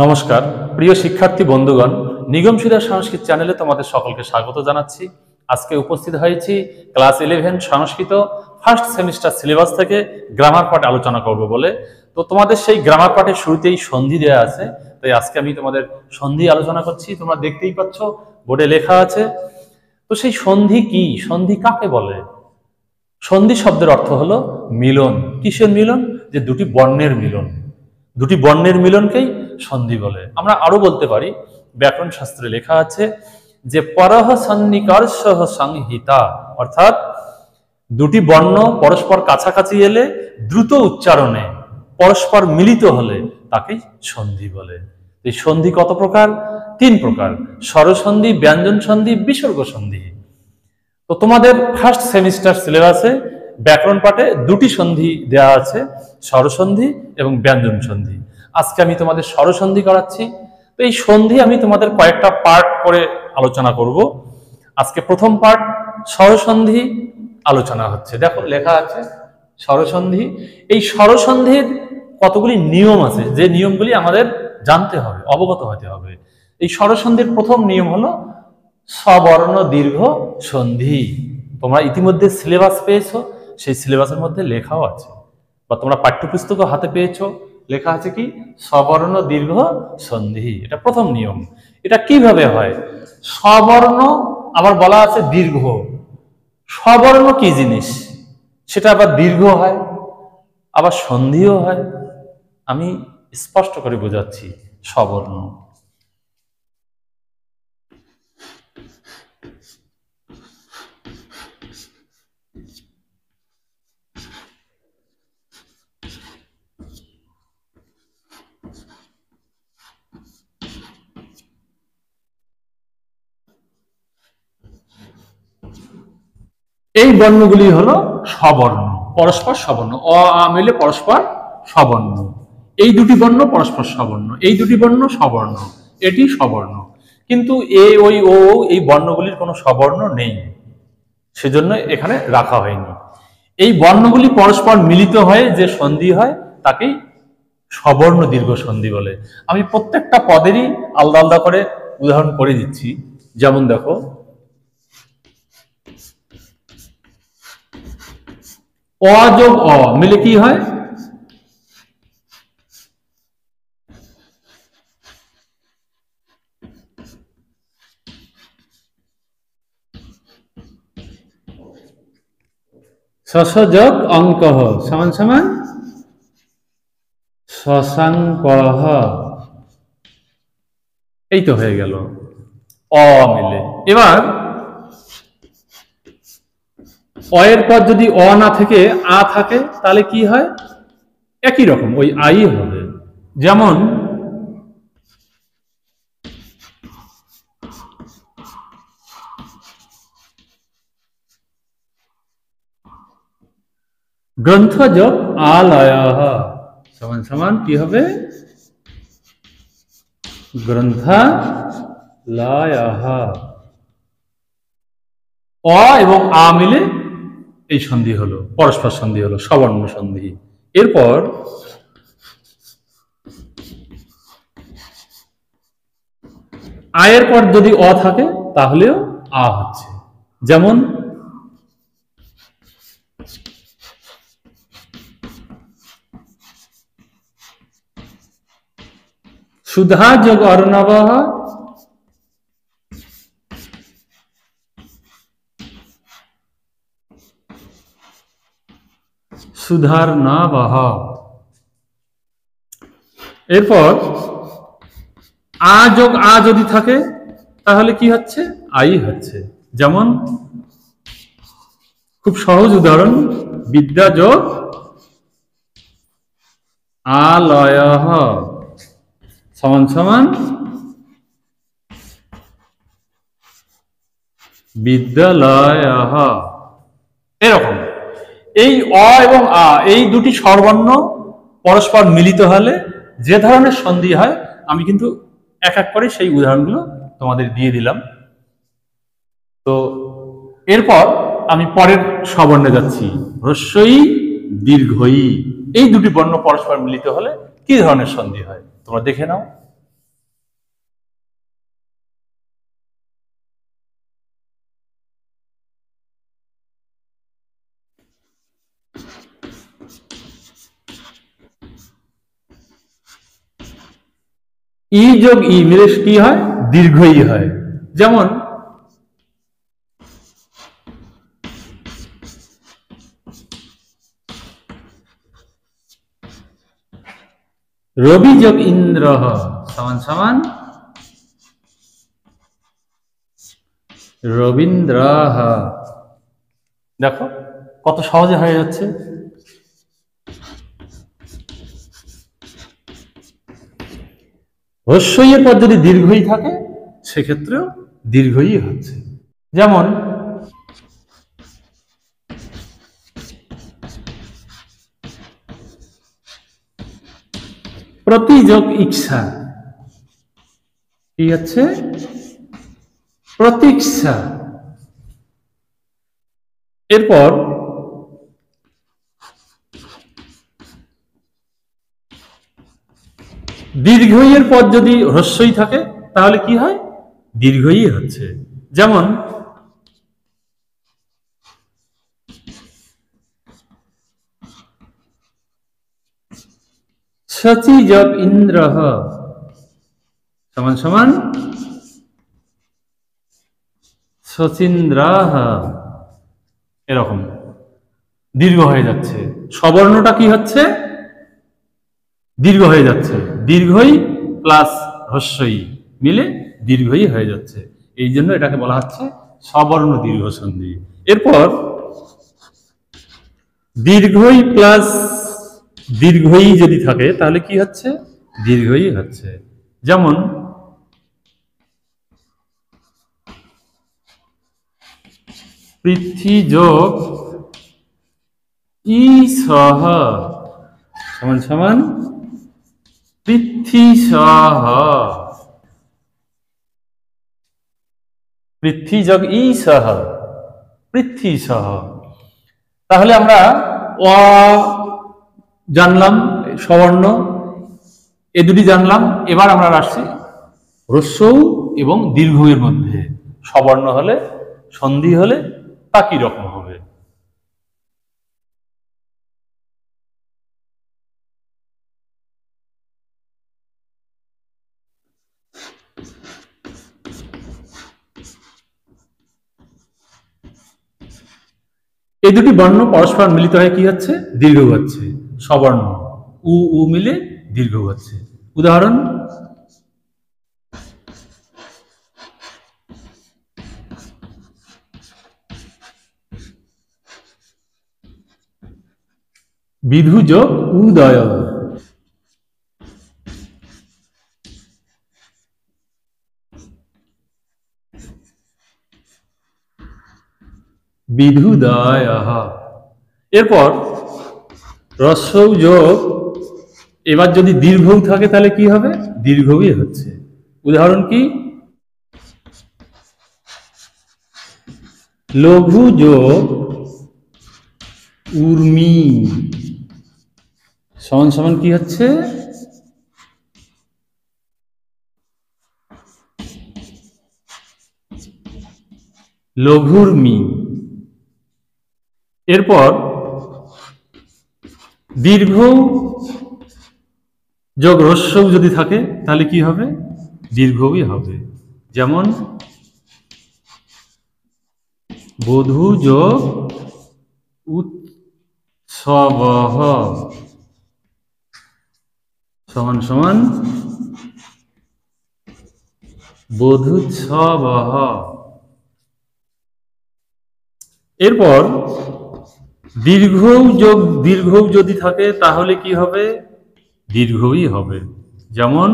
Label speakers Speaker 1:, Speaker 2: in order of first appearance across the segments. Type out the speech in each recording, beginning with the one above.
Speaker 1: নমস্কার প্রিয় শিক্ষার্থী বন্ধুগণ, নিগমশিলা সংস্কৃত চ্যানেলে তোমাদের সকলকে স্বাগত জানাচ্ছি। আজকে উপস্থিত হয়েছি ক্লাস 11 সংস্কৃত ফার্স্ট সেমিস্টার সিলেবাস থেকে গ্রামার পার্ট আলোচনা করব বলে। তো তোমাদের সেই গ্রামার পার্টের শুরুতেই সন্ধি দেওয়া আছে, তাই আজকে আমি তোমাদের সন্ধি আলোচনা করছি। তোমরা দেখতেই পাচ্ছ বোর্ডে লেখা আছে। তো সেই সন্ধি কি, সন্ধি কাকে বলে? সন্ধি শব্দের অর্থ হলো মিলন। কিসের মিলন? যে দুটি বর্ণের মিলন। দুটি বর্ণের মিলনকেই সন্ধি বলে। আমরা আরো বলতে পারি, ব্যাকরণ শাস্ত্রে লেখা আছে যে পরহ সন্নিকর্ষহ সংহিতা, অর্থাৎ দুটি বর্ণ পরস্পর কাছাকাছি এলে দ্রুত উচ্চারণে পরস্পর মিলিত হলে তাকেই সন্ধি বলে। এই সন্ধি কত প্রকার? 3 প্রকার: স্বরসন্ধি, ব্যঞ্জন সন্ধি, বিসর্গ সন্ধি। তো তোমাদের ফার্স্ট সেমিস্টার সিলেবাসে ব্যাকরণ পাঠে দুটি সন্ধি দেওয়া আছে, স্বরসন্ধি এবং ব্যঞ্জন সন্ধি। আজকে আমি তোমাদের স্বরসন্ধি করাচ্ছি। তো এই সন্ধি আমি তোমাদের কয়েকটা পার্ট করে আলোচনা করব। আজকে প্রথম পার্ট স্বরসন্ধি আলোচনা হচ্ছে। দেখো লেখা আছে স্বরসন্ধি। এই স্বরসন্ধির কতগুলি নিয়ম আছে, যে নিয়মগুলি আমাদের জানতে হবে, অবগত হতে হবে। এই স্বরসন্ধির প্রথম নিয়ম হলো সবর্ণ দীর্ঘ সন্ধি। তোমরা ইতিমধ্যে সিলেবাস পেয়েছো, সেই সিলেবাসের মধ্যে লেখাও আছে, বা তোমরা পাঠ্যপুস্তকও হাতে পেয়েছো। লেখা আছে কি? সবর্ণ দীর্ঘ সন্ধি। এটা প্রথম নিয়ম। এটা কিভাবে হয়? সবর্ণ আবার বলা আছে দীর্ঘ। সবর্ণ কি জিনিস? সেটা আবার দীর্ঘ হয়, আবার সন্ধিও হয়। আমি স্পষ্ট করে বোঝাচ্ছি। সবর্ণ এই বর্ণগুলি হলো সবর্ণ, পরস্পর সবর্ণ। অ আ মিলে পরস্পর সবর্ণ। এই দুটি বর্ণ পরস্পর সবর্ণ, এই দুটি বর্ণ সবর্ণ, এটি সবর্ণ। কিন্তু এ ওই ও এই বর্ণগুলির কোনো সবর্ণ নেই, সেজন্য এখানে রাখা হয়নি। এই বর্ণগুলি পরস্পর মিলিত হয়ে যে সন্ধি হয় তাকেই সবর্ণ দীর্ঘ সন্ধি বলে। আমি প্রত্যেকটা পদেরই আলাদা আলাদা করে উদাহরণ করে দিচ্ছি। যেমন দেখো, অ যোগ অ মিলে কি হয়? শশ যোগ অঙ্কঃ সমান সমান শশাঙ্কঃ। এই তো হয়ে গেল অ মিলে। এবার অ এর পর যদি অ না থেকে আ থাকে তাহলে কি হয়? একই রকম ওই আই হবে। যেমন গ্রন্থ যোগ আলয়ঃ সমান সমান কি হবে? গ্রন্থালয়ঃ। অ এবং আ মিলে এই সন্ধি হলো, পরস্পর সন্ধি হলো, সবর্ণ সন্ধি। এরপর আয়ের পর যদি অ থাকে তাহলেও আ হচ্ছে। যেমন সুধা যোগ অর্ণবঃ সুধার্ণবঃ। এরপর আ যোগ আ যদি থাকে তাহলে কি হচ্ছে? আই হচ্ছে। যেমন খুব সহজ উদাহরণ, বিদ্যা যোগ আলয়ঃ সমান সমান বিদ্যালয়ঃ। এরকম এই অ এবং আ এই দুটি স্বরবর্ণ পরস্পর মিলিত হলে যে ধরনের সন্ধি হয়, আমি কিন্তু এক এক করে সেই উদাহরণগুলো তোমাদের দিয়ে দিলাম। তো এরপর আমি পরের স্ববর্ণে যাচ্ছি। হ্রস্বই দীর্ঘই, এই দুটি বর্ণ পরস্পর মিলিত হলে কি ধরনের সন্ধি হয় তোমরা দেখে নাও। ই যোগ ই মিলে কি হয়? দীর্ঘ ই হয়। যেমন রবি যোগ ইন্দ্র সমান সমান রবীন্দ্র। দেখো কত সহজে হয়ে যাচ্ছে। হস্যইয়ের পর যদি দীর্ঘই থাকে সেক্ষেত্রেও দীর্ঘই হচ্ছে। যেমন প্রতিযোগ ইচ্ছা কি হচ্ছে? প্রতীক্ষা। এরপর দীর্ঘইয়ের পর যদি হ্রস্বই থাকে তাহলে কি হয়? দীর্ঘই হচ্ছে। যেমন শচী যোগ ইন্দ্র সমান সমান শচীন্দ্র। এরকম দীর্ঘ হয়ে যাচ্ছে। সবর্ণটা কি হচ্ছে? দীর্ঘ হয়ে যাচ্ছে। দীর্ঘই প্লাস হ্রস্বই মিলে দীর্ঘই হয়ে যাচ্ছে। এই জন্য এটাকে বলা হচ্ছে সবর্ণ দীর্ঘ সন্ধি। এরপর দীর্ঘই প্লাস দীর্ঘই যদি থাকে তাহলে কি হচ্ছে? দীর্ঘই হচ্ছে। যেমন পৃথ্বী যোগ ই সহ সমান সমান পৃথ্বী সহ। পৃথ্বী যোগ ই সহ পৃথ্বী সহ। তাহলে আমরা অ জানলাম, সবর্ণ এ দুটি জানলাম। এবার আমরা আসছি হ্রস্ব এবং দীর্ঘ এর মধ্যে সবর্ণ হলে সন্ধি হলে তা কি রকম হবে। এই দুটি বর্ণ পরস্পর মিলিত হয়ে কি হচ্ছে? দীর্ঘ হচ্ছে। সবর্ণ উ উ মিলে দীর্ঘ হচ্ছে। উদাহরণ বিধু যোগ উদয়। বিধুদয়। এরপর রস্যৌ যোগ, এবার যদি দীর্ঘ থাকে তাহলে কি হবে? দীর্ঘই হচ্ছে। উদাহরণ কি? লঘু যোগ উর্মি সমান সমান কি হচ্ছে? লঘুর্মি। এরপর দীর্ঘ যোগ হ্রস্ব যদি থাকে তাহলে কি হবে? দীর্ঘই হবে। যেমন বধূ যোগ উৎসব সমান সমান বধূৎসব। এরপর দীর্ঘ যোগ দীর্ঘ যদি থাকে তাহলে কি হবে? দীর্ঘই হবে। যেমন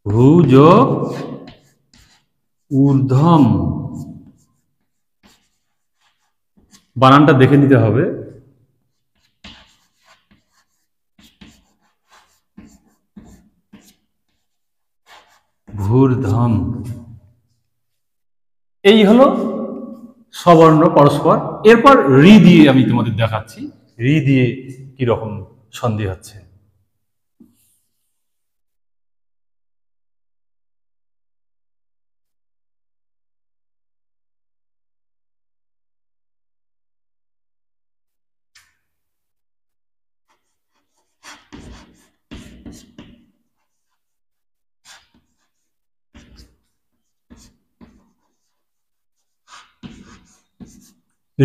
Speaker 1: ভূ যোগ ঊর্ধ্বম। বানানটা দেখে নিতে হবে। ভূর্ধ্বম। এই হলো সবর্ণ পরস্পর। এরপর রি দিয়ে আমি তোমাদের দেখাচ্ছি রি দিয়ে কি রকম সন্ধি হচ্ছে।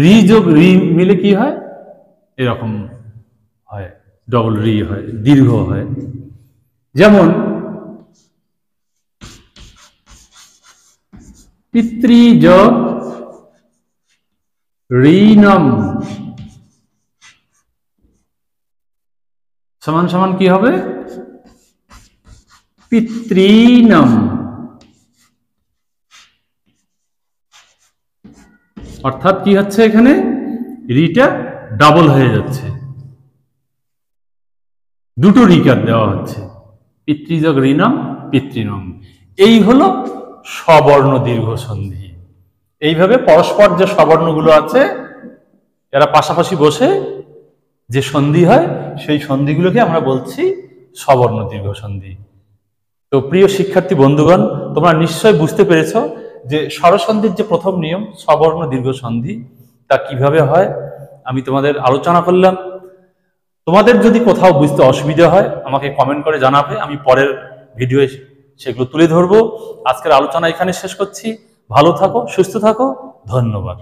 Speaker 1: রি যোগ রি মিলে কি হয়, এরকম হয়, ডবল রি হয়, দীর্ঘ হয়। যেমন পিতৃ যোগ ঋণম সমান সমান কি হবে, পিতৃণম। অর্থাৎ কি হচ্ছে, এখানে রিটা ডাবল হয়ে যাচ্ছে, দুটো রিকার দেওয়া হচ্ছে, পিতৃযোগ ঋণম, পিতৃণম। এই হলো স্ববর্ণ দীর্ঘ সন্ধি। এইভাবে পরস্পর যে স্ববর্ণগুলো আছে এরা পাশাপাশি বসে যে সন্ধি হয় সেই সন্ধিগুলোকে আমরা বলছি স্ববর্ণ দীর্ঘ সন্ধি। তো প্রিয় শিক্ষার্থী বন্ধুগণ, তোমরা নিশ্চয় বুঝতে পেরেছ যে স্বরসন্ধির যে প্রথম নিয়ম স্ববর্ণ দীর্ঘ সন্ধি তা কিভাবে হয় আমি তোমাদের আলোচনা করলাম। তোমাদের যদি কোথাও বুঝতে অসুবিধা হয় আমাকে কমেন্ট করে জানাবে, আমি পরের ভিডিও সেগুলো তুলে ধরবো। আজকের আলোচনা এখানে শেষ করছি। ভালো থাকো, সুস্থ থাকো, ধন্যবাদ।